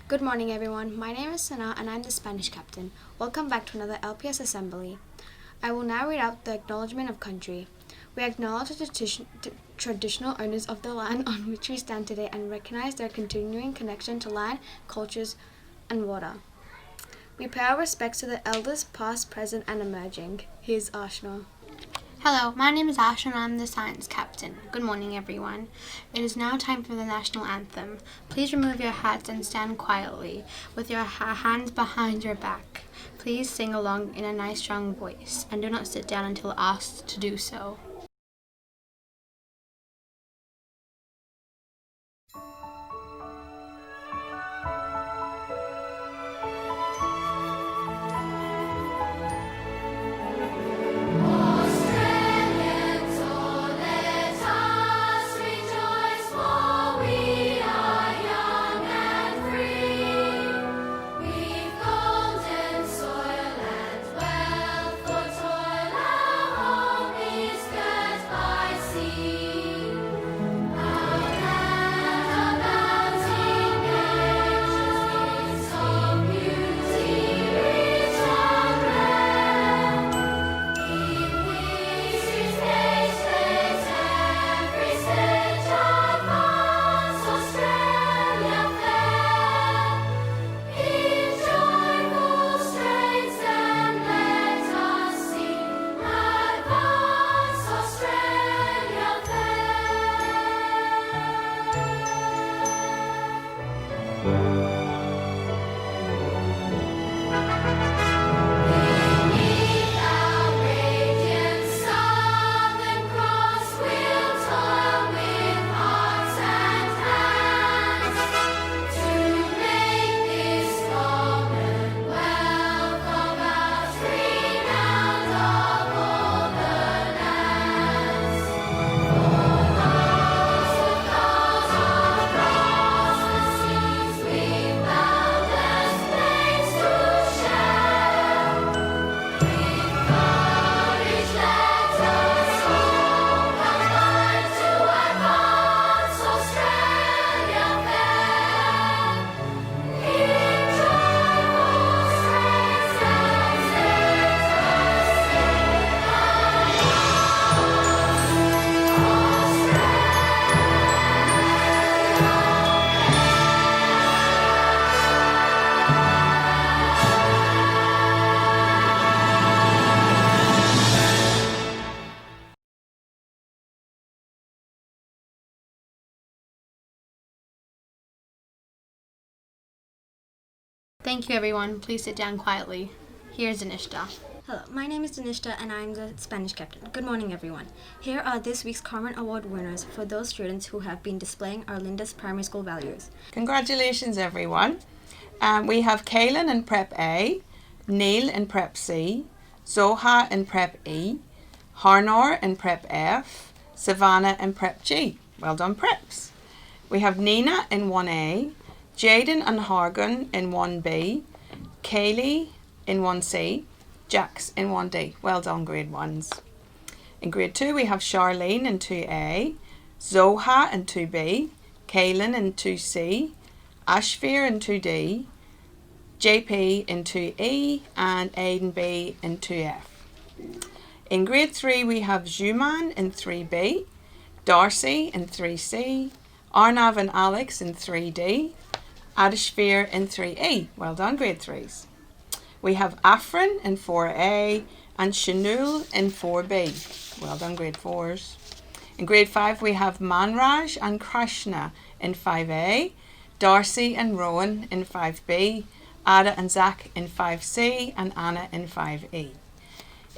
Good morning, everyone. My name is Sana and I'm the Spanish captain. Welcome back to another LPS Assembly. I will now read out the Acknowledgement of Country. We acknowledge the traditional owners of the land on which we stand today and recognize their continuing connection to land, cultures, and water. We pay our respects to the elders past, present, and emerging. Here's Ashna. Hello, my name is Ash and I'm the science captain. Good morning, everyone. It is now time for the national anthem. Please remove your hats and stand quietly with your hands behind your back. Please sing along in a nice strong voice and do not sit down until asked to do so. Thank you, everyone. Please sit down quietly. Here's Anishta. Hello, my name is Danishta and I'm the Spanish captain. Good morning, everyone. Here are this week's Carmen Award winners for those students who have been displaying our Linda's primary school values. Congratulations, everyone. We have Kaylin in Prep A, Neil in Prep C, Zoha in Prep E, Harnor in Prep F, Savannah in Prep G. Well done, Preps. We have Nina in 1A, Jaden and Hargan in 1B, Kaylee in 1C, Jax in 1D. Well done, grade 1s. In grade 2 we have Charlene in 2A, Zoha in 2B, Kaylin in 2C, Ashfir in 2D, JP in 2E and Aiden B in 2F. In grade 3 we have Juman in 3B, Darcy in 3C, Arnav and Alex in 3D, Adishfir in 3E. Well done, grade 3s. We have Afrin in 4A and Shanul in 4B. Well done, grade 4s. In grade 5 we have Manraj and Krishna in 5A, Darcy and Rowan in 5B, Ada and Zach in 5C and Anna in 5E.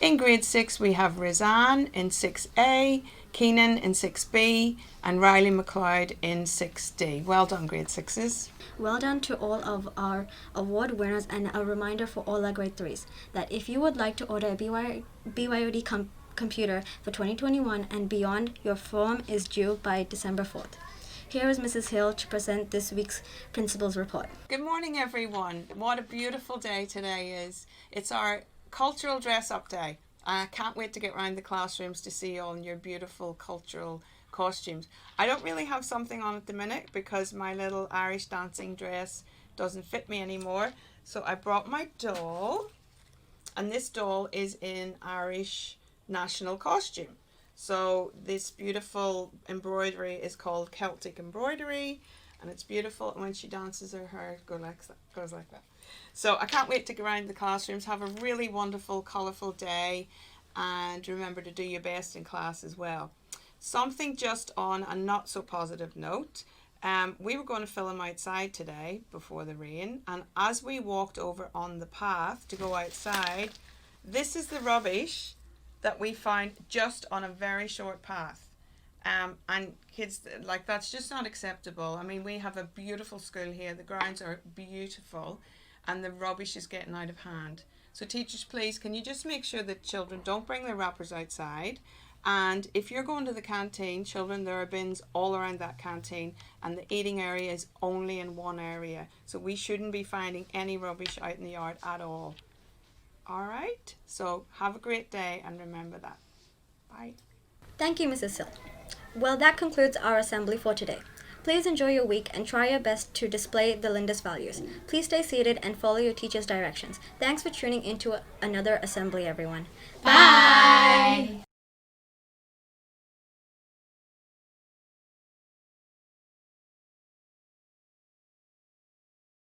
In grade 6 we have Rizan in 6A, Keenan in 6B and Riley McLeod in 6D. Well done, grade 6s. Well done to all of our award winners, and a reminder for all our grade 3s that if you would like to order a BYOD computer for 2021 and beyond, your form is due by December 4th. Here is Mrs. Hill to present this week's Principal's Report. Good morning, everyone. What a beautiful day today is. It's our cultural dress-up day. I can't wait to get around the classrooms to see you all in your beautiful cultural costumes. I don't really have something on at the minute because my little Irish dancing dress doesn't fit me anymore. So I brought my doll, and this doll is in Irish national costume. So this beautiful embroidery is called Celtic embroidery, and it's beautiful. And when she dances, her hair goes like that. So I can't wait to go around the classrooms. Have a really wonderful, colourful day, and remember to do your best in class as well. Something just on a not so positive note. We were going to film outside today before the rain, and as we walked over on the path to go outside, this is the rubbish that we found just on a very short path. And kids, like, that's just not acceptable. I mean, we have a beautiful school here, the grounds are beautiful, and the rubbish is getting out of hand. So teachers, please, can you just make sure that children don't bring their wrappers outside? And if you're going to the canteen, children, there are bins all around that canteen, and the eating area is only in one area. So we shouldn't be finding any rubbish out in the yard at all. All right? So have a great day, and remember that. Bye. Thank you, Mrs. Sill. Well, that concludes our assembly for today. Please enjoy your week and try your best to display the Lindis values. Please stay seated and follow your teacher's directions. Thanks for tuning into another assembly, everyone. Bye.